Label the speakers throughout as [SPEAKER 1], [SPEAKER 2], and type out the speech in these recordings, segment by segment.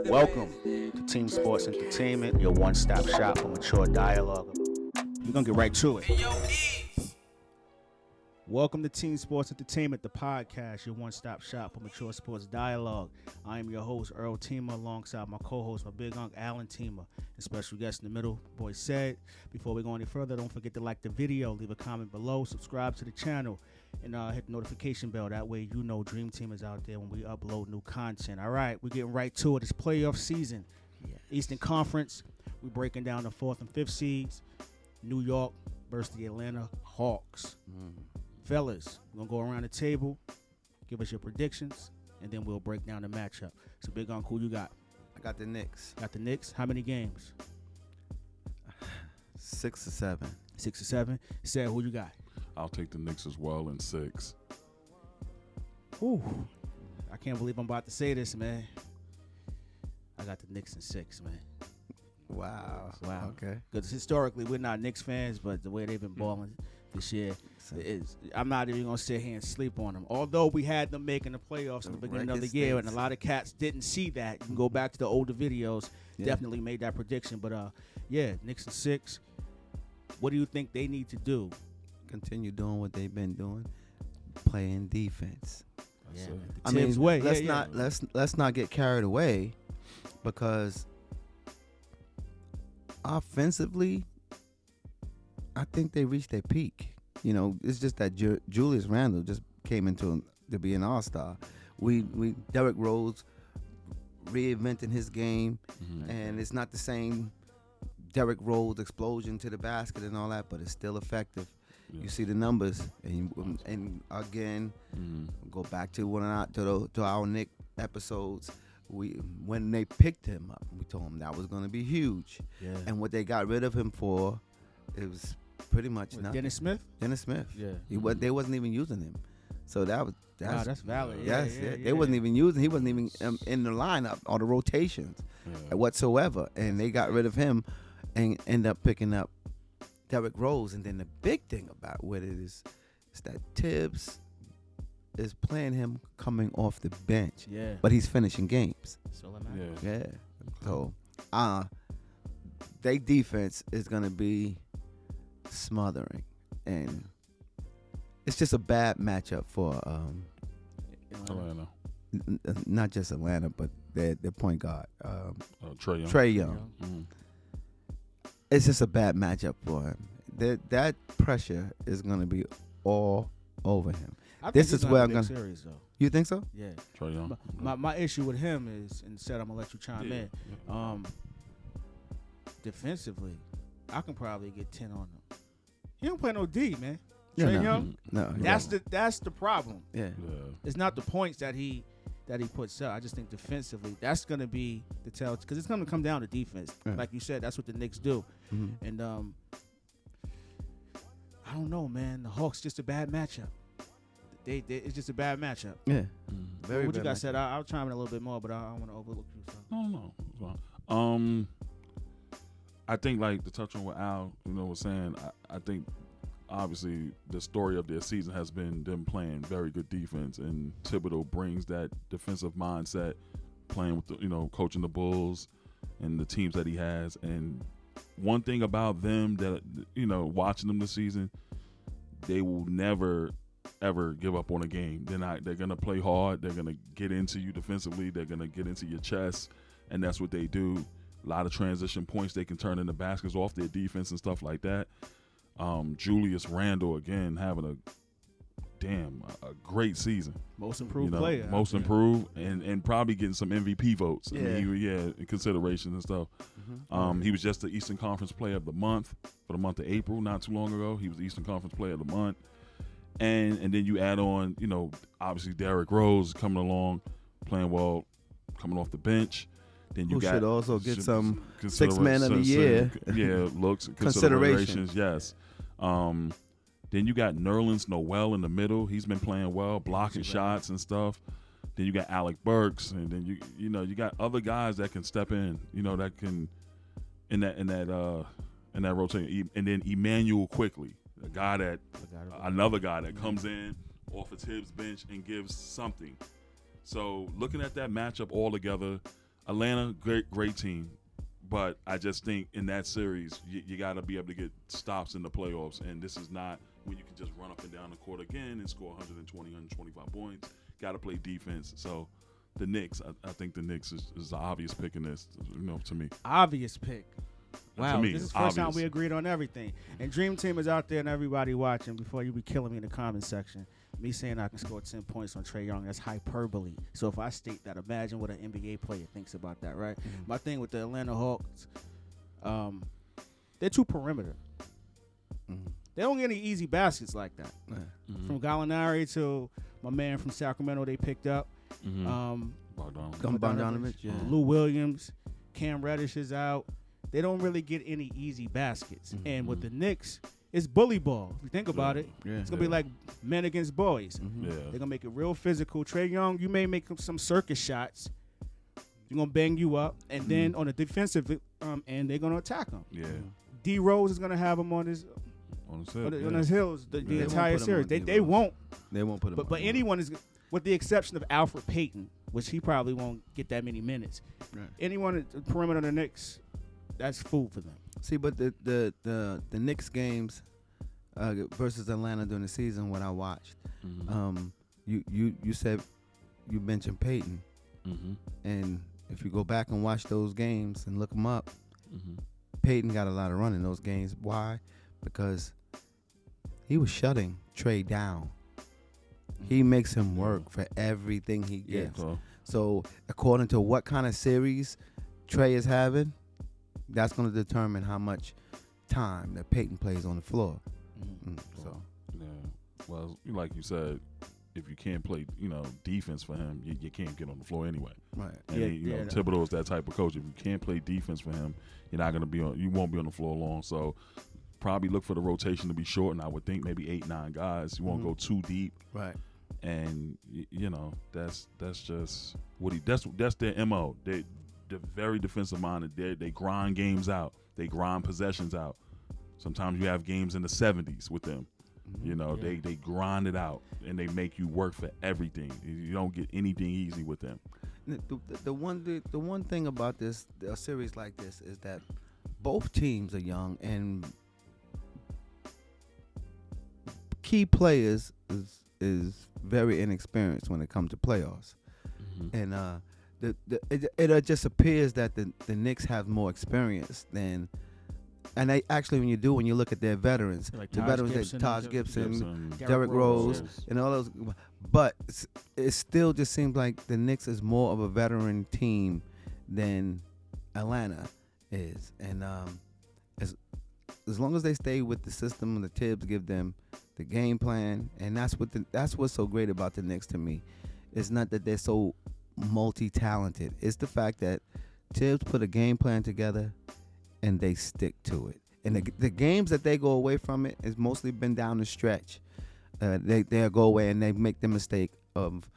[SPEAKER 1] Welcome to Team Sports Entertainment, your one-stop shop for mature dialogue. We're going to get right to it. Welcome to Team Sports Entertainment, the podcast, your one-stop shop for mature sports dialogue. I am your host, Earl Teema, alongside my co-host, my big uncle, Alan Teema, and special guest in the middle, Boy Said. Before we go any further, don't forget to like the video, leave a comment below, subscribe to the channel, and hit the notification bell. That way you know Dream Team is out there when we upload new content. All right, we're getting right to it. It's playoff season. Yes. Eastern Conference, we're breaking down the 4th and 5th seeds. New York versus the Atlanta Hawks. Fellas, we're going to go around the table, give us your predictions, and then we'll break down the matchup. So, Big Uncle, who you got?
[SPEAKER 2] I got the Knicks.
[SPEAKER 1] Got the Knicks? How many games?
[SPEAKER 2] 6 or 7.
[SPEAKER 1] 6 or 7. Said, who you got?
[SPEAKER 3] I'll take the Knicks as well in 6.
[SPEAKER 1] Ooh, I can't believe I'm about to say this, man. I got the Knicks in 6, man.
[SPEAKER 2] Wow. Okay.
[SPEAKER 1] Because historically, we're not Knicks fans, but the way they've been balling this year is, I'm not even going to sit here and sleep on them. Although we had them making the playoffs in the beginning of the year, and a lot of cats didn't see that. You can go back to the older videos. Yeah. Definitely made that prediction. But, yeah, Knicks in 6. What do you think they need to do?
[SPEAKER 2] Continue doing what they've been doing, playing defense.
[SPEAKER 1] Yeah,
[SPEAKER 2] Tim's
[SPEAKER 1] way.
[SPEAKER 2] Let's not get carried away, because offensively, I think they reached their peak. You know, it's just that Julius Randle just came into to be an all-star. We Derrick Rose reinventing his game, and it's not the same Derrick Rose explosion to the basket and all that, but it's still effective. Yeah. You see the numbers, and again, go back to to our Nick episodes. When they picked him up, we told him that was going to be huge. Yeah. And what they got rid of him for, it was pretty much nothing.
[SPEAKER 1] Dennis Smith.
[SPEAKER 2] Yeah. They wasn't even using him, so that's
[SPEAKER 1] valid.
[SPEAKER 2] Yes, they wasn't even using. He wasn't even in the lineup or the rotations whatsoever, and they got rid of him and end up picking up Derrick Rose. And then the big thing about it is that Tibbs is playing him coming off the bench. Yeah. But he's finishing games. Yeah. So their defense is gonna be smothering. And it's just a bad matchup for
[SPEAKER 3] Atlanta.
[SPEAKER 2] Not just Atlanta, but their point guard.
[SPEAKER 3] Trae Young.
[SPEAKER 2] It's just a bad matchup for him. That pressure is going to be all over him. This is where I'm going to. You think so?
[SPEAKER 1] Yeah.
[SPEAKER 3] Trae Young.
[SPEAKER 1] My issue with him is, and said I'm going to let you chime in. Defensively, I can probably get 10 on him. He don't play no D, man. Trae Young.
[SPEAKER 2] No.
[SPEAKER 1] That's the problem.
[SPEAKER 2] Yeah.
[SPEAKER 1] It's not the points that he puts up. I just think defensively, that's going to be the tell, because it's going to come down to defense. Yeah. Like you said, that's what the Knicks do. And I don't know, man. The Hawks just a bad matchup. It's just a bad matchup.
[SPEAKER 2] Yeah.
[SPEAKER 1] Very. What you guys said, I'll chime in a little bit more, but I don't want to overlook you. So.
[SPEAKER 3] No. I think, like, to touch on what Al was saying, I think obviously the story of their season has been them playing very good defense, and Thibodeau brings that defensive mindset, playing with coaching the Bulls and the teams that he has. And one thing about them that watching them this season, they will never ever give up on a game. They're gonna play hard. They're gonna get into you defensively. They're gonna get into your chest, and that's what they do. A lot of transition points they can turn into baskets off their defense and stuff like that. Julius Randle, again, having a great season.
[SPEAKER 1] Most improved player.
[SPEAKER 3] Most improved, and probably getting some MVP votes.
[SPEAKER 2] Yeah.
[SPEAKER 3] I mean, in consideration and stuff. He was just the Eastern Conference Player of the Month for the month of April, not too long ago. He was the Eastern Conference Player of the Month. And then you add on, obviously Derrick Rose coming along, playing well, coming off the bench. Then you
[SPEAKER 2] should also get some six man of the year.
[SPEAKER 3] Looks considerations. Yes. Then you got Nerlens Noel in the middle. He's been playing well, blocking shots and stuff. Then you got Alec Burks, and then you got other guys that can step in. That can in that rotation. And then Emmanuel Quickly, another guy that comes in off of Tibbs' bench and gives something. So looking at that matchup all together, Atlanta, great team. But I just think in that series, you got to be able to get stops in the playoffs. And this is not when you can just run up and down the court again and score 120, 125 points. Got to play defense. So the Knicks, I think the Knicks is the obvious pick in this, to me.
[SPEAKER 1] Obvious pick. Wow,
[SPEAKER 3] me,
[SPEAKER 1] this is the first time
[SPEAKER 3] obvious.
[SPEAKER 1] we agreed on everything. And Dream Team is out there and everybody watching before you be killing me in the comment section. Me saying I can score 10 points on Trae Young, that's hyperbole. So if I state that, imagine what an NBA player thinks about that, right?
[SPEAKER 2] Mm-hmm.
[SPEAKER 1] My thing with the Atlanta Hawks, they're too perimeter.
[SPEAKER 2] Mm-hmm.
[SPEAKER 1] They don't get any easy baskets like that.
[SPEAKER 2] Yeah.
[SPEAKER 3] Mm-hmm.
[SPEAKER 1] From Gallinari to my man from Sacramento they picked up.
[SPEAKER 3] Mm-hmm.
[SPEAKER 2] Bogdanovich, yeah.
[SPEAKER 1] Lou Williams, Cam Reddish is out. They don't really get any easy baskets.
[SPEAKER 2] Mm-hmm.
[SPEAKER 1] And with the Knicks, it's bully ball. If you think about it,
[SPEAKER 2] Yeah.
[SPEAKER 1] it's going to be like men against boys.
[SPEAKER 2] Mm-hmm.
[SPEAKER 3] Yeah.
[SPEAKER 1] They're going to make it real physical. Trae Young, you may make some circus shots. They're going to bang you up. And then on the defensive end, they're going to attack him.
[SPEAKER 3] Yeah.
[SPEAKER 1] D. Rose is going to have him on his on his heels the
[SPEAKER 2] They won't
[SPEAKER 1] entire
[SPEAKER 2] put him
[SPEAKER 1] series.
[SPEAKER 2] on
[SPEAKER 1] They
[SPEAKER 2] D-Rose.
[SPEAKER 1] won't.
[SPEAKER 2] They won't put him.
[SPEAKER 1] But anyone is, with the exception of Alfred Payton, which he probably won't get that many minutes.
[SPEAKER 2] Right.
[SPEAKER 1] Anyone at the perimeter of the Knicks, that's food for them.
[SPEAKER 2] See, but the Knicks games versus Atlanta during the season, when I watched,
[SPEAKER 3] Mm-hmm.
[SPEAKER 2] you said you mentioned Peyton,
[SPEAKER 3] Mm-hmm.
[SPEAKER 2] and if you go back and watch those games and look them up,
[SPEAKER 3] Mm-hmm.
[SPEAKER 2] Peyton got a lot of run in those games. Why? Because he was shutting Trae down. He makes him work for everything he
[SPEAKER 3] Yeah.
[SPEAKER 2] gets. So according to what kind of series Trae is having, that's going to determine how much time that Peyton plays on the floor. So
[SPEAKER 3] Yeah. Well, like you said, if you can't play, defense for him, you can't get on the floor anyway.
[SPEAKER 2] right.
[SPEAKER 3] And Thibodeau is that type of coach. If you can't play defense for him, you're not gonna you won't be on the floor long. So probably look for the rotation to be short, and I would think maybe 8-9 guys. You won't go too deep,
[SPEAKER 2] Right.
[SPEAKER 3] and that's just what that's their MO. They're very defensive minded. They grind games out. They grind possessions out. Sometimes you have games in the 70s with them. They grind it out and they make you work for everything. You don't get anything easy with them.
[SPEAKER 2] The one thing about a series like this is that both teams are young, and key players is very inexperienced when it comes to playoffs.
[SPEAKER 3] Mm-hmm.
[SPEAKER 2] And it just appears that the Knicks have more experience than. And when you look at their veterans,
[SPEAKER 1] Like
[SPEAKER 2] the
[SPEAKER 1] Taj
[SPEAKER 2] veterans,
[SPEAKER 1] Gibson,
[SPEAKER 2] Taj Gibson,
[SPEAKER 3] Gibson,
[SPEAKER 2] Derrick Rose,
[SPEAKER 3] Rose.
[SPEAKER 2] and all those, but it still just seems like the Knicks is more of a veteran team than Atlanta is, and as long as they stay with the system and the Tibbs give them the game plan, and that's what's so great about the Knicks to me. It's not that they're so multi-talented. It's the fact that Tibbs put a game plan together and they stick to it. And the games that they go away from it has mostly been down the stretch. They'll go away and they make the mistake of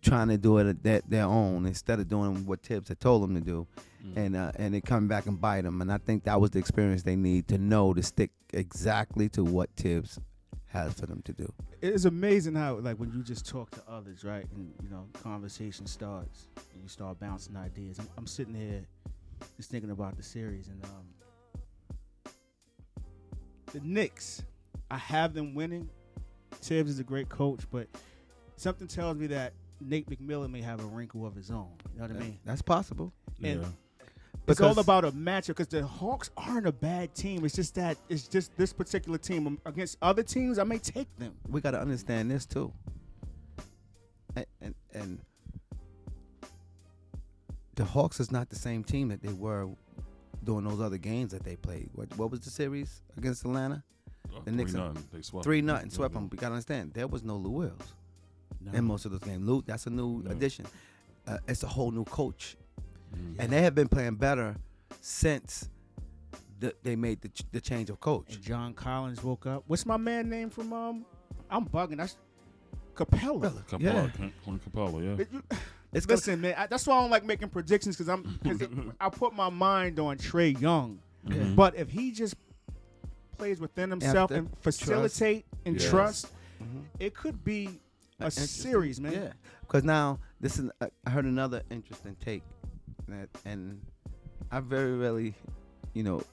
[SPEAKER 2] trying to do it their own instead of doing what Tibbs had told them to do, and it come back and bite them. And I think that was the experience they need to know to stick exactly to what Tibbs has for them to do.
[SPEAKER 1] It's amazing how, like, when you just talk to others, right, and conversation starts and you start bouncing ideas. I'm sitting here just thinking about the series, and the Knicks, I have them winning. Tibbs is a great coach, but something tells me that Nate McMillan may have a wrinkle of his own. You know what I mean?
[SPEAKER 2] That's possible.
[SPEAKER 1] And
[SPEAKER 3] Yeah.
[SPEAKER 1] it's all about a matchup, because the Hawks aren't a bad team. It's just this particular team. Against other teams, I may take them.
[SPEAKER 2] We got to understand this too. And the Hawks is not the same team that they were during those other games that they played. What was the series against Atlanta? The Knicks
[SPEAKER 3] 3-0. They swept
[SPEAKER 2] 3-0, swept them. We got to understand, there was no Lou Wills in most of those games. Lou, that's a new addition. It's a whole new coach. And they have been playing better since they made the change of coach.
[SPEAKER 1] And John Collins woke up. What's my man name from I'm bugging. That's Capela.
[SPEAKER 3] Clint Capela, yeah.
[SPEAKER 1] Listen, man, that's why I don't like making predictions, because I put my mind on Trae Young.
[SPEAKER 3] Mhm.
[SPEAKER 1] But if he just plays within himself and facilitate and trust, it could be a series, man.
[SPEAKER 2] Yeah, because now I heard another interesting take and I very rarely,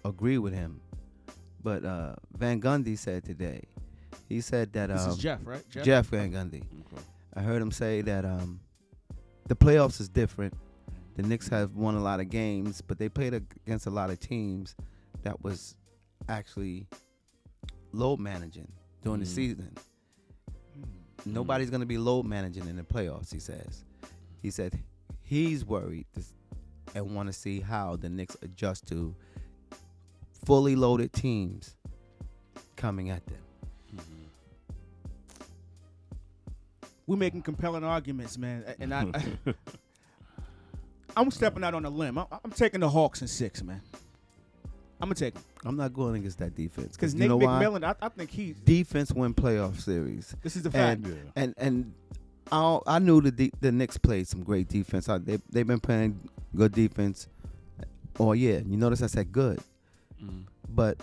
[SPEAKER 2] agree with him. But Van Gundy said today, he said that
[SPEAKER 1] This is Jeff, right?
[SPEAKER 2] Jeff Van Gundy.
[SPEAKER 3] Okay.
[SPEAKER 2] I heard him say that the playoffs is different. The Knicks have won a lot of games, but they played against a lot of teams that was actually load managing during the season. Nobody's going to be load managing in the playoffs, he says. He said he's worried and want to see how the Knicks adjust to fully loaded teams coming at them.
[SPEAKER 1] We're making compelling arguments, man. And I'm stepping out on a limb. I'm taking the Hawks in 6, man. I'm going to take them.
[SPEAKER 2] I'm not going against that defense.
[SPEAKER 1] Because Nate McMillan, I think
[SPEAKER 2] defense win playoff series.
[SPEAKER 1] This is the fact.
[SPEAKER 2] And I knew the Knicks played some great defense. They've been playing good defense all year. You notice I said good. But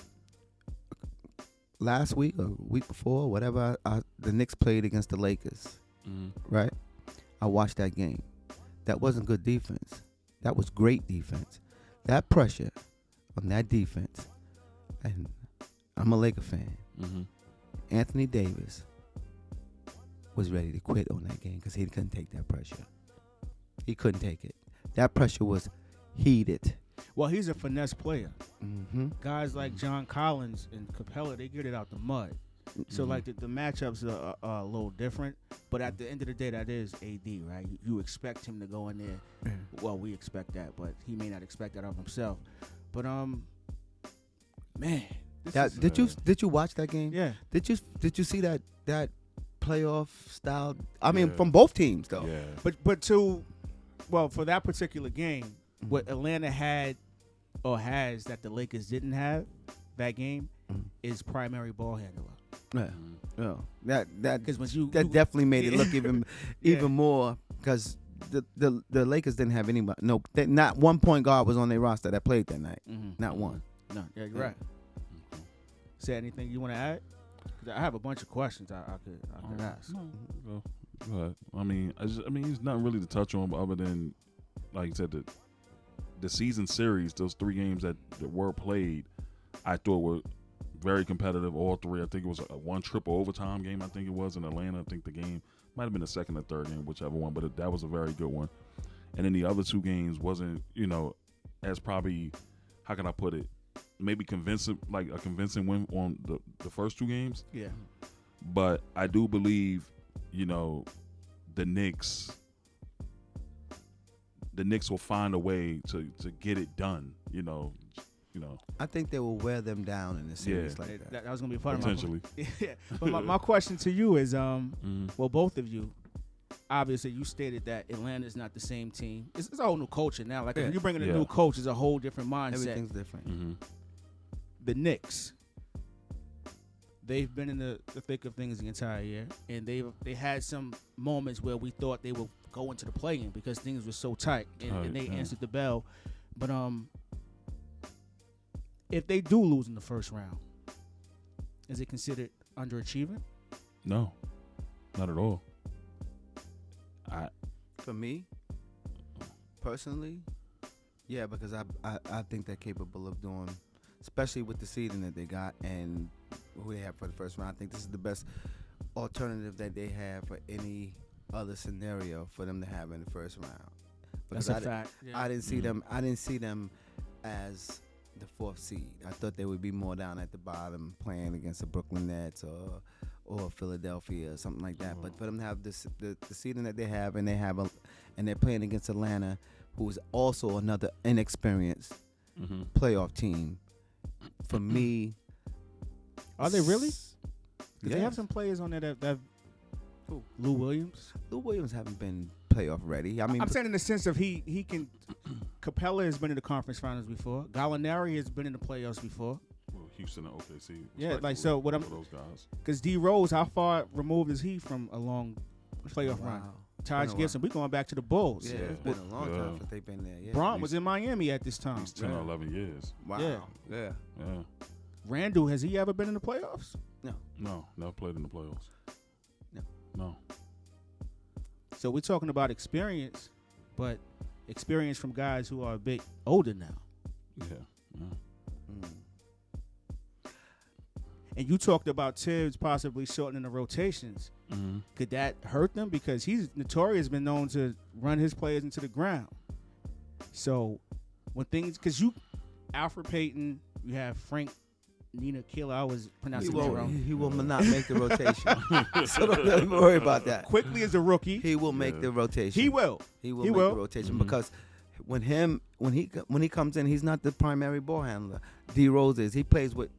[SPEAKER 2] last week or week before, whatever, the Knicks played against the Lakers, right? I watched that game. That wasn't good defense. That was great defense. That pressure on that defense, and I'm a Laker fan, Anthony Davis was ready to quit on that game because he couldn't take that pressure. He couldn't take it. That pressure was heated.
[SPEAKER 1] Well, he's a finesse player. Guys like John Collins and Capela, they get it out the mud. So, like, the matchups are a little different. But at the end of the day, that is AD, right? You expect him to go in there. Well, we expect that, but he may not expect that of himself. But, man.
[SPEAKER 2] Did you watch that game?
[SPEAKER 1] Yeah.
[SPEAKER 2] Did you see that playoff style? I mean, from both teams, though.
[SPEAKER 3] Yeah.
[SPEAKER 1] But for that particular game, what Atlanta had or has that the Lakers didn't have that game is primary ball handler.
[SPEAKER 2] Yeah. That definitely made it look even more because the Lakers didn't have anybody. No, not one point guard was on their roster that played that night. Not one.
[SPEAKER 1] No, yeah, you're right. Say anything you want to add? 'Cause I have a bunch of questions I could ask.
[SPEAKER 3] No, go ahead. I mean, there's nothing really to touch on other than, like you said, the season series. Those 3 games that were played, I thought were very competitive. All 3. I think it was a 1 triple overtime game. I think it was in Atlanta. I think the game might have been the second or third game, whichever one. But that was a very good one. And then the other 2 games wasn't, as probably, how can I put it? Maybe convincing, like a convincing win on the first 2 games.
[SPEAKER 1] Yeah.
[SPEAKER 3] But I do believe, the Knicks will find a way to get it done.
[SPEAKER 2] I think they will wear them down in the series like that.
[SPEAKER 1] That was gonna be a part
[SPEAKER 3] potentially.
[SPEAKER 1] of my yeah. But my question to you is, well, both of you, obviously, you stated that Atlanta is not the same team. It's a whole new culture now. Like if you bring in a new coach, it's a whole different mindset.
[SPEAKER 2] Everything's different.
[SPEAKER 1] The Knicks, they've been in the thick of things the entire year, and they had some moments where we thought they would go into the play-in because things were so tight, and they answered the bell. But if they do lose in the first round, is it considered underachieving?
[SPEAKER 3] No, not at all.
[SPEAKER 2] For me, personally, yeah, because I think they're capable of doing, especially with the seeding that they got and who they have for the first round. I think this is the best alternative that they have for any other scenario for them to have in the first round. Because
[SPEAKER 1] That's a fact. Yeah.
[SPEAKER 2] I didn't see them. I didn't see them as the 4th seed. I thought they would be more down at the bottom, playing against the Brooklyn Nets or Philadelphia or something like that. But for them to have the seeding that they have, and they're playing against Atlanta, who is also another inexperienced playoff team. For me,
[SPEAKER 1] are they really?
[SPEAKER 2] Yeah.
[SPEAKER 1] They have some players on there that Lou Williams.
[SPEAKER 2] Lou Williams haven't been playoff ready. I mean,
[SPEAKER 1] I'm saying in the sense of he can. Capela has been in the conference finals before. Gallinari has been in the playoffs before.
[SPEAKER 3] Well, Houston and OKC.
[SPEAKER 1] Yeah, like so. What I'm
[SPEAKER 3] those guys?
[SPEAKER 1] Because D Rose, how far removed is he from a long playoff run? Taj Gibson, we're going back to the Bulls.
[SPEAKER 2] Yeah, it's been a long time since they've been there. Yeah.
[SPEAKER 1] Braun was in Miami at this time.
[SPEAKER 3] He's 10 or 11 years.
[SPEAKER 2] Wow.
[SPEAKER 1] Yeah.
[SPEAKER 3] Yeah.
[SPEAKER 1] Randle, has he ever been in the playoffs?
[SPEAKER 3] No, never played in the playoffs.
[SPEAKER 2] No.
[SPEAKER 1] So we're talking about experience, but experience from guys who are a bit older now.
[SPEAKER 3] Yeah.
[SPEAKER 1] And you talked about Tibbs possibly shortening the rotations.
[SPEAKER 3] Mm-hmm.
[SPEAKER 1] Could that hurt them? Because he's notorious been known to run his players into the ground. So when things, because Alfred Payton, you have Frank Nina Killer. I was pronouncing it wrong.
[SPEAKER 2] He will not make the rotation. So don't worry about that.
[SPEAKER 1] Quickly as a rookie,
[SPEAKER 2] He will make the rotation.
[SPEAKER 1] he will.
[SPEAKER 2] He will make the rotation because when he comes in, he's not the primary ball handler. D Rose is. He plays with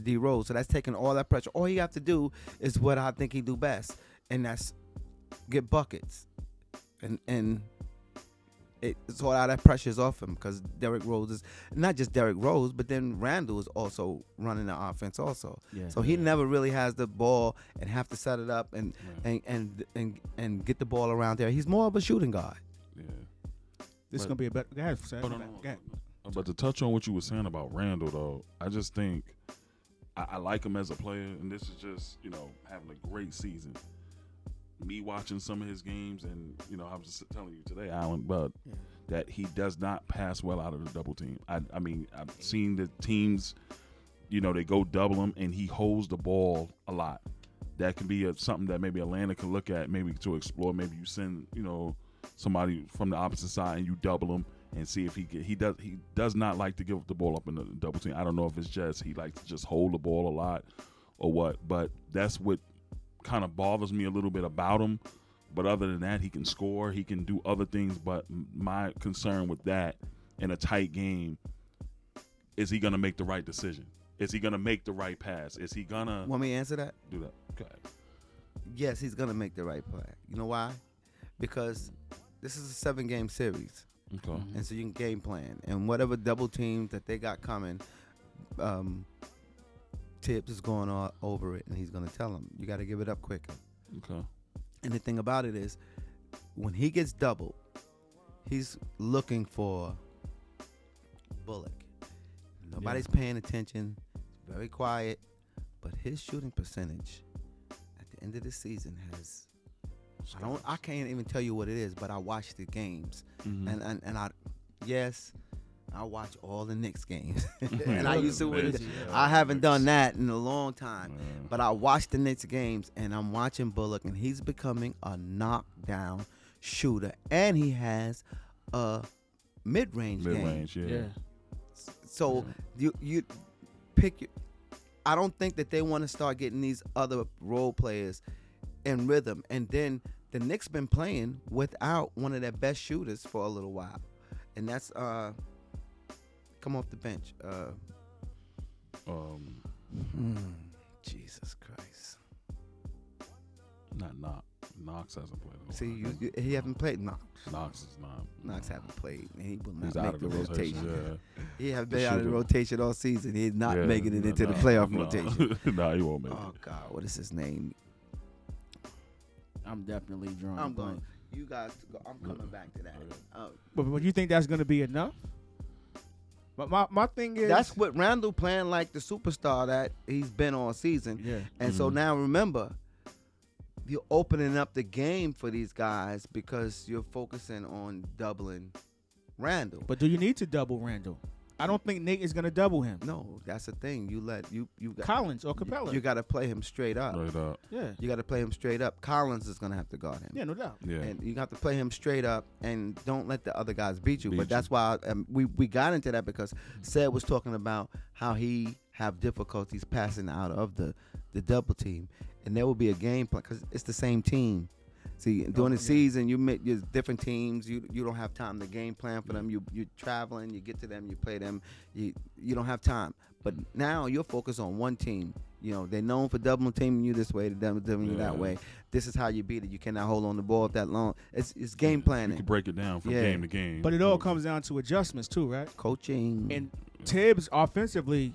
[SPEAKER 2] D Rose, so that's taking all that pressure. All you have to do is what I think he do best, and that's get buckets, and it sort out that pressure's off him because Derrick Rose is not just Derrick Rose, but then Randle is also running the offense also. Yeah. So he never really has the ball and have to set it up and get the ball around there. He's more of a shooting guard.
[SPEAKER 3] Yeah.
[SPEAKER 1] This is gonna be a better. Go ahead, Sam.
[SPEAKER 3] Go ahead. But to touch on what you were saying about Randle, though, I just think I like him as a player, and this is just having a great season. Me watching some of his games, and I was just telling you today, Alan, but that he does not pass well out of the double team. I mean, I've seen the teams, they go double him, and he holds the ball a lot. That can be something that maybe Atlanta can look at, maybe to explore. Maybe you send somebody from the opposite side and you double him and see if he does not like to give the ball up in the double team. I don't know if it's just he likes to just hold the ball a lot or what, but that's what kind of bothers me a little bit about him. But other than that, he can score, he can do other things. But my concern with that in a tight game, is he going to make the right decision? Is he going to make the right pass? Is he going to...
[SPEAKER 2] Want me to answer that?
[SPEAKER 3] Do that. Okay.
[SPEAKER 2] Yes, he's going to make the right play. You know why? Because this is a 7-game series.
[SPEAKER 3] Okay.
[SPEAKER 2] And so you can game plan. And whatever double teams that they got coming, Tibbs is going all over it, and he's going to tell them, you got to give it up quicker.
[SPEAKER 3] Okay.
[SPEAKER 2] And the thing about it is, when he gets doubled, he's looking for Bullock. Nobody's paying attention. It's very quiet. But his shooting percentage at the end of the season has... I can't even tell you what it is, but I watch the games, and I watch all the Knicks games, and I used to. I haven't done that in a long time, but I watch the Knicks games, and I'm watching Bullock, and he's becoming a knockdown shooter, and he has a mid-range game.
[SPEAKER 3] Yeah.
[SPEAKER 2] So you pick your. I don't think that they want to start getting these other role players in rhythm, and then the Knicks been playing without one of their best shooters for a little while, and that's come off the bench. Jesus Christ!
[SPEAKER 3] Not Knox hasn't played.
[SPEAKER 2] See, he haven't played.
[SPEAKER 3] Knox is not.
[SPEAKER 2] Knox haven't played, and he will not
[SPEAKER 3] He's
[SPEAKER 2] make
[SPEAKER 3] out of the rotation. Yeah.
[SPEAKER 2] He has been out of the rotation all season. He's not making it into the playoff rotation.
[SPEAKER 3] No, he won't make it.
[SPEAKER 2] Oh God, what is his name?
[SPEAKER 1] I'm definitely drawing.
[SPEAKER 2] I'm going. You guys, I'm coming back to that.
[SPEAKER 1] But you think that's going to be enough? But my thing is,
[SPEAKER 2] that's what Randle playing like the superstar that he's been all season.
[SPEAKER 1] Yeah.
[SPEAKER 2] And so now remember, you're opening up the game for these guys because you're focusing on doubling Randle.
[SPEAKER 1] But do you need to double Randle? I don't think Nate is going to double him.
[SPEAKER 2] No, that's the thing. You got
[SPEAKER 1] Collins or Capela.
[SPEAKER 2] You got to play him straight up.
[SPEAKER 3] Straight up.
[SPEAKER 1] Yeah.
[SPEAKER 2] You got to play him straight up. Collins is going to have to guard him.
[SPEAKER 1] Yeah, no doubt.
[SPEAKER 3] Yeah.
[SPEAKER 2] And you have to play him straight up and don't let the other guys beat you. But that's why we got into that because Sed was talking about how he have difficulties passing out of the double team. And there will be a game plan because it's the same team. See, during the season, you meet your different teams. You don't have time to game plan for them. You're traveling. You get to them. You play them. You don't have time. But now you're focused on one team. They're known for doubling teaming you this way, doubling you that way. This is how you beat it. You cannot hold on the ball that long. It's game planning.
[SPEAKER 3] You can break it down from game to game.
[SPEAKER 1] But it all comes down to adjustments too, right?
[SPEAKER 2] Coaching.
[SPEAKER 1] And Tibbs offensively,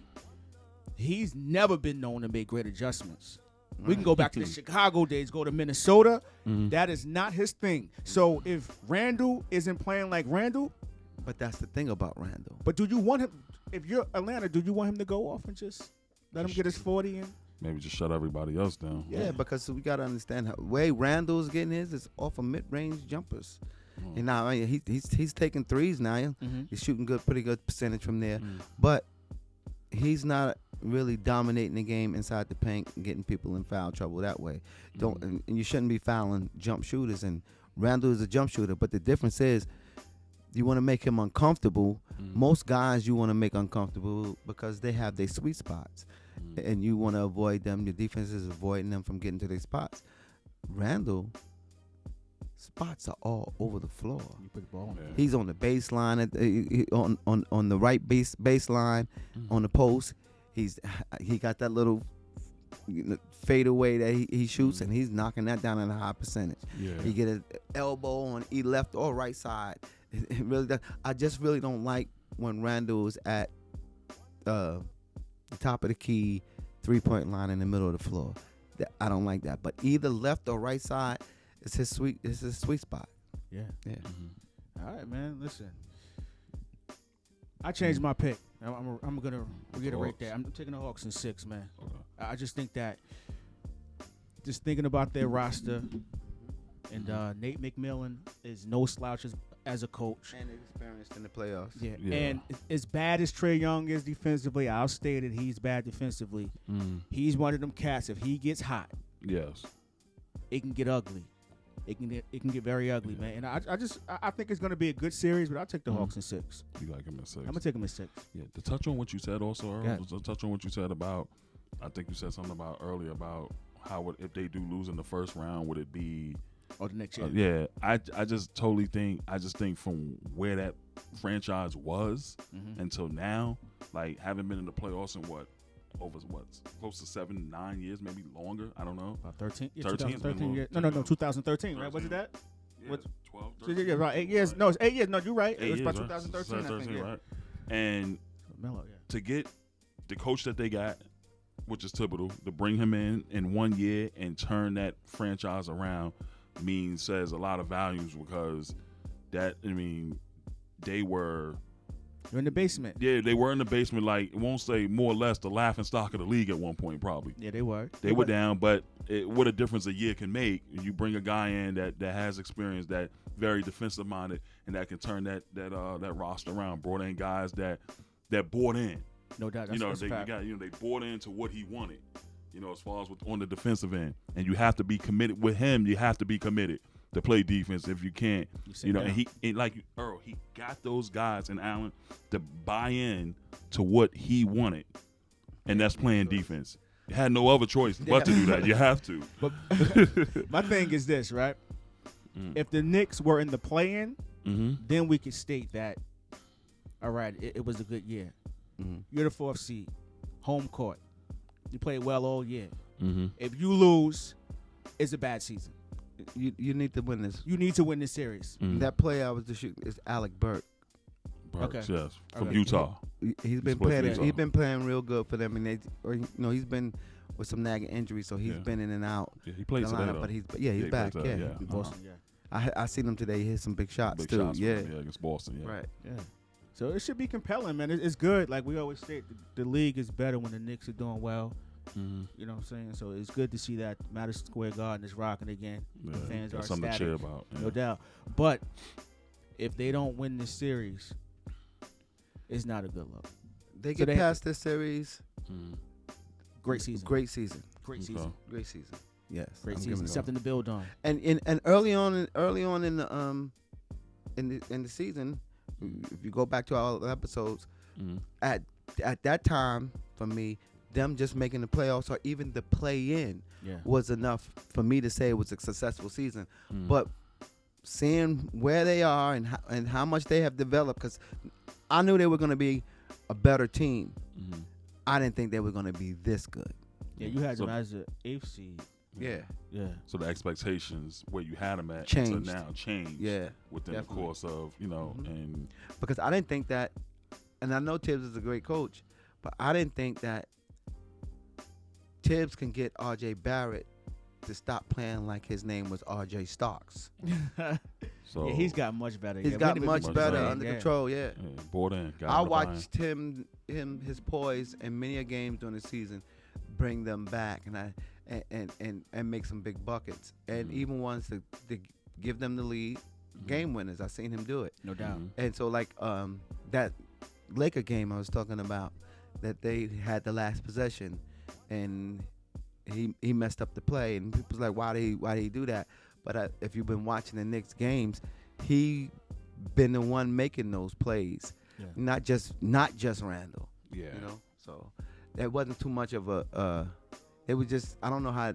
[SPEAKER 1] he's never been known to make great adjustments. We can go back to the Chicago days, go to Minnesota. That is not his thing. So if Randle isn't playing like Randle.
[SPEAKER 2] But that's the thing about Randle.
[SPEAKER 1] But do you want him, if you're Atlanta, do you want him to go off and just let him get his 40 in?
[SPEAKER 3] Maybe just shut everybody else down.
[SPEAKER 2] Yeah, because we got to understand how way Randle's getting his is off of mid-range jumpers. And now he's taking threes now.
[SPEAKER 1] Mm-hmm.
[SPEAKER 2] He's shooting pretty good percentage from there.
[SPEAKER 3] Mm.
[SPEAKER 2] But he's not really dominating the game inside the paint and getting people in foul trouble that way. And you shouldn't be fouling jump shooters. And Randle is a jump shooter, but the difference is you want to make him uncomfortable. Most guys you want to make uncomfortable because they have their sweet spots, and you want to avoid them. Your defense is avoiding them from getting to their spots. Randle spots are all over the floor.
[SPEAKER 1] You put the ball on.
[SPEAKER 3] Yeah.
[SPEAKER 2] He's on the baseline, on the right baseline, on the post. He got that little fadeaway that he shoots, and he's knocking that down at a high percentage.
[SPEAKER 3] Yeah.
[SPEAKER 2] He get an elbow on left or right side. It really does. I just really don't like when Randle is at the top of the key, 3-point line in the middle of the floor. I don't like that. But either left or right side, it's his sweet spot.
[SPEAKER 1] Yeah.
[SPEAKER 2] Yeah.
[SPEAKER 3] Mm-hmm.
[SPEAKER 1] All right, man. Listen, I changed my pick. I'm gonna reiterate that. I'm taking the Hawks in 6, man.
[SPEAKER 3] Okay.
[SPEAKER 1] I just think that, just thinking about their roster, and Nate McMillan is no slouch as a coach.
[SPEAKER 2] And experienced in the playoffs.
[SPEAKER 1] Yeah.
[SPEAKER 3] Yeah.
[SPEAKER 1] And as bad as Trae Young is defensively, I'll state it, he's bad defensively. He's one of them cats. If he gets hot,
[SPEAKER 3] Yes.
[SPEAKER 1] it can get ugly. It can get very ugly, man. And I think it's going to be a good series, but I'll take the Hawks in 6.
[SPEAKER 3] You like him at 6.
[SPEAKER 1] I'm going to take them in 6.
[SPEAKER 3] Yeah, to touch on what you said also, Earl,
[SPEAKER 1] Yeah.
[SPEAKER 3] to touch on what you said about, I think you said something about earlier about how if they do lose in the first round, would it be?
[SPEAKER 1] Or the next year.
[SPEAKER 3] Yeah, I just totally think, from where that franchise was until now, like having been in the playoffs in close to 7-9 years, maybe longer. I don't know.
[SPEAKER 1] About 13? Yeah,
[SPEAKER 3] 13 's been
[SPEAKER 1] 2013. Yeah.
[SPEAKER 3] long.
[SPEAKER 1] No, 2013, right? Was it that?
[SPEAKER 3] Yeah,
[SPEAKER 1] What?
[SPEAKER 3] 12,
[SPEAKER 1] So,
[SPEAKER 3] 13.
[SPEAKER 1] yeah, about 8 years. No, it's 8 years. No, you're right.
[SPEAKER 3] 8
[SPEAKER 1] It was
[SPEAKER 3] years,
[SPEAKER 1] about
[SPEAKER 3] right?
[SPEAKER 1] 2013, I think. Yeah.
[SPEAKER 3] right? And
[SPEAKER 1] Melo, yeah.
[SPEAKER 3] to get the coach that they got, which is Thibodeau, to bring him in 1 year and turn that franchise around says a lot of values, because they were
[SPEAKER 1] You're in the basement.
[SPEAKER 3] Yeah, they were in the basement, like, won't say more or less the laughing stock of the league at one point, probably.
[SPEAKER 1] Yeah, they were.
[SPEAKER 3] They were down, but what a difference a year can make. You bring a guy in that has experience, that very defensive minded, and that can turn that roster around. Brought in guys that bought in.
[SPEAKER 1] No doubt. That's
[SPEAKER 3] they
[SPEAKER 1] a fact.
[SPEAKER 3] they bought into what he wanted. As far as on the defensive end, and you have to be committed with him. You have to be committed to play defense. If you can't, and like Earl, he got those guys and Allen to buy in to what he wanted, and that's playing defense. You had no other choice but to do that. You have to.
[SPEAKER 1] But my thing is this, right? If the Knicks were in the play-in, then we could state that, all right, it was a good year. You're the 4th seed, home court. You played well all year. If you lose, it's a bad season.
[SPEAKER 2] You need to win this.
[SPEAKER 1] You need to win this series.
[SPEAKER 2] That player I was to shoot is Alec Burks.
[SPEAKER 3] Burks,
[SPEAKER 1] Okay.
[SPEAKER 3] yes, from
[SPEAKER 1] Okay.
[SPEAKER 3] Utah.
[SPEAKER 2] He's been
[SPEAKER 3] played for
[SPEAKER 2] playing.
[SPEAKER 3] Utah.
[SPEAKER 2] He's been playing real good for them, and he's been with some nagging injuries, so he's been in and out.
[SPEAKER 3] Yeah, he played
[SPEAKER 2] the
[SPEAKER 3] today,
[SPEAKER 2] lineup,
[SPEAKER 3] though.
[SPEAKER 2] but he's
[SPEAKER 3] he
[SPEAKER 2] back.
[SPEAKER 3] played
[SPEAKER 2] Yeah,
[SPEAKER 3] today, yeah.
[SPEAKER 1] Boston, yeah.
[SPEAKER 2] I seen him today. He hit some big shots
[SPEAKER 3] Big
[SPEAKER 2] too.
[SPEAKER 3] shots from
[SPEAKER 2] Yeah,
[SPEAKER 3] him, against Boston. Yeah,
[SPEAKER 2] right.
[SPEAKER 1] Yeah. So it should be compelling, man. It's good. Like we always say, the league is better when the Knicks are doing well. You know what I'm saying? So it's good to see that Madison Square Garden is rocking again.
[SPEAKER 3] Yeah,
[SPEAKER 1] The fans
[SPEAKER 3] that's
[SPEAKER 1] are
[SPEAKER 3] something
[SPEAKER 1] ecstatic,
[SPEAKER 3] to cheer about. Yeah.
[SPEAKER 1] no doubt. But if they don't win this series, it's not a good look.
[SPEAKER 2] They
[SPEAKER 1] So
[SPEAKER 2] get past this series.
[SPEAKER 1] Great season.
[SPEAKER 2] Great season.
[SPEAKER 1] Great
[SPEAKER 3] Okay.
[SPEAKER 1] season.
[SPEAKER 2] Great season. Yes.
[SPEAKER 1] Great
[SPEAKER 2] I'm
[SPEAKER 1] season.
[SPEAKER 2] giving it all.
[SPEAKER 1] Something to build on.
[SPEAKER 2] And early on in the season, if you go back to our episodes, at that time for me, them just making the playoffs or even the play-in was enough for me to say it was a successful season. But seeing where they are and how much they have developed, because I knew they were going to be a better team. I didn't think they were going to be this good.
[SPEAKER 1] Yeah, you had them as an 8th seed.
[SPEAKER 2] Yeah.
[SPEAKER 1] Yeah.
[SPEAKER 3] So the expectations where you had them at
[SPEAKER 2] Changed.
[SPEAKER 3] to now changed.
[SPEAKER 2] Yeah.
[SPEAKER 3] Within
[SPEAKER 2] definitely.
[SPEAKER 3] the course of and
[SPEAKER 2] Because I didn't think that, and I know Tibbs is a great coach, but I didn't think that Tibbs can get R.J. Barrett to stop playing like his name was R.J. Starks.
[SPEAKER 3] so
[SPEAKER 1] Yeah, he's got much better.
[SPEAKER 2] He's
[SPEAKER 1] Yeah,
[SPEAKER 2] got
[SPEAKER 1] we
[SPEAKER 2] much
[SPEAKER 1] didn't
[SPEAKER 2] better
[SPEAKER 1] even
[SPEAKER 2] under
[SPEAKER 1] yeah.
[SPEAKER 2] control, yeah.
[SPEAKER 3] bought in. Got
[SPEAKER 2] I
[SPEAKER 3] him to buy in.
[SPEAKER 2] watched his poise in many a games during the season, bring them back and make some big buckets, and even ones to give them the lead, game winners. I seen him do it.
[SPEAKER 1] No doubt.
[SPEAKER 2] And so like that Laker game I was talking about, that they had the last possession, and he messed up the play, and people's like, why did he do that? But if you've been watching the Knicks games, he been the one making those plays, not just Randle.
[SPEAKER 3] Yeah.
[SPEAKER 2] You know, so that wasn't too much of a. It was just, I don't know how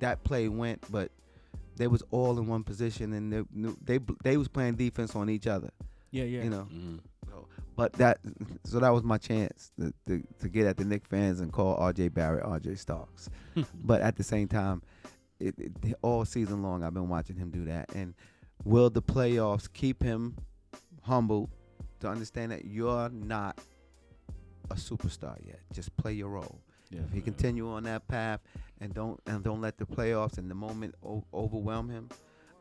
[SPEAKER 2] that play went, but they was all in one position, and they was playing defense on each other.
[SPEAKER 1] Yeah.
[SPEAKER 2] You know.
[SPEAKER 3] Mm-hmm.
[SPEAKER 2] But that was my chance to get at the Knicks fans and call R.J. Barrett R.J. Starks. But at the same time, all season long I've been watching him do that. And will the playoffs keep him humble to understand that you're not a superstar yet? Just play your role.
[SPEAKER 1] Yeah.
[SPEAKER 2] If he continue on that path and don't let the playoffs and the moment overwhelm him,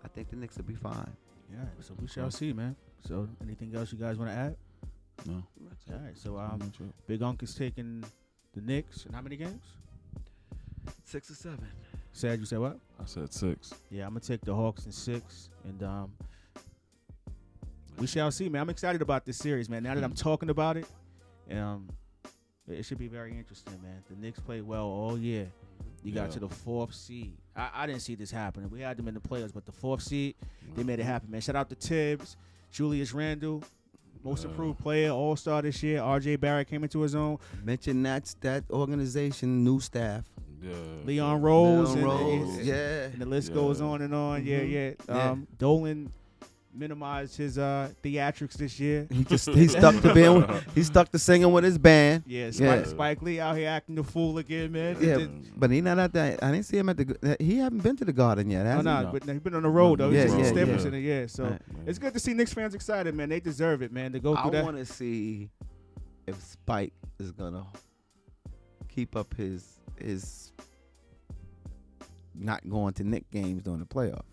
[SPEAKER 2] I think the Knicks will be fine.
[SPEAKER 1] Yeah. So we shall see, man. So anything else you guys want to add?
[SPEAKER 3] No.
[SPEAKER 1] All right. So Big Unc is taking the Knicks. And how many games?
[SPEAKER 2] 6 or 7.
[SPEAKER 1] Sad, you said what?
[SPEAKER 3] I said 6.
[SPEAKER 1] Yeah, I'm gonna take the Hawks in 6, and we shall see, man. I'm excited about this series, man. Now that I'm talking about it, it should be very interesting, man. The Knicks played well all year. You got to the 4th seed. I didn't see this happening. We had them in the playoffs, but the 4th seed, they made it happen, man. Shout out to Tibbs, Julius Randle, most improved player, all-star this year. R.J. Barrett came into his own.
[SPEAKER 2] Mention that organization, new staff.
[SPEAKER 3] Yeah.
[SPEAKER 1] Leon Rose.
[SPEAKER 2] Yeah.
[SPEAKER 1] And the list goes on and on.
[SPEAKER 2] Mm-hmm.
[SPEAKER 1] Yeah. Dolan minimized his theatrics this year.
[SPEAKER 2] He stuck to singing with his band.
[SPEAKER 1] Yeah, Spike Lee out here acting the fool again, man.
[SPEAKER 2] Yeah, but he not at that. I didn't see him at the. He haven't been to the Garden yet, has he?
[SPEAKER 1] No, but he's been on the road though.
[SPEAKER 2] Yeah,
[SPEAKER 1] He's
[SPEAKER 2] yeah.
[SPEAKER 1] Center. Yeah, so
[SPEAKER 2] Right.
[SPEAKER 1] it's good to see Knicks fans excited, man. They deserve it, man. To go through that.
[SPEAKER 2] I want to see if Spike is gonna keep up his not going to Knicks games during the playoffs.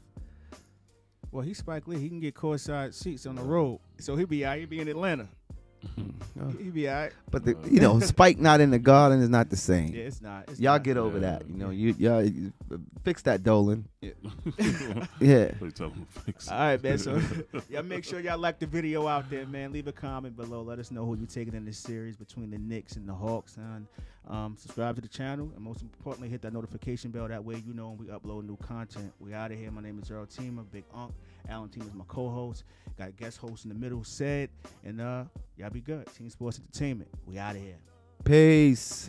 [SPEAKER 1] Well, he's Spike Lee. He can get courtside seats on the road, so he'll be out. He'll be in Atlanta. He'll be all right.
[SPEAKER 2] But Spike not in the Garden is not the same.
[SPEAKER 1] Yeah, it's not.
[SPEAKER 2] Y'all get over that. Y'all fix that, Dolan.
[SPEAKER 1] Yeah.
[SPEAKER 2] Yeah.
[SPEAKER 1] All right, man. So y'all make sure y'all like the video out there, man. Leave a comment below. Let us know who you're taking in this series between the Knicks and the Hawks. And subscribe to the channel, and most importantly, hit that notification bell. That way you know when we upload new content. We out of here. My name is Earl Teemer, Big Unc. Alan Teemer is my co-host. Got a guest host in the middle, Said. And y'all be good. Team Sports Entertainment. We out of here.
[SPEAKER 2] Peace.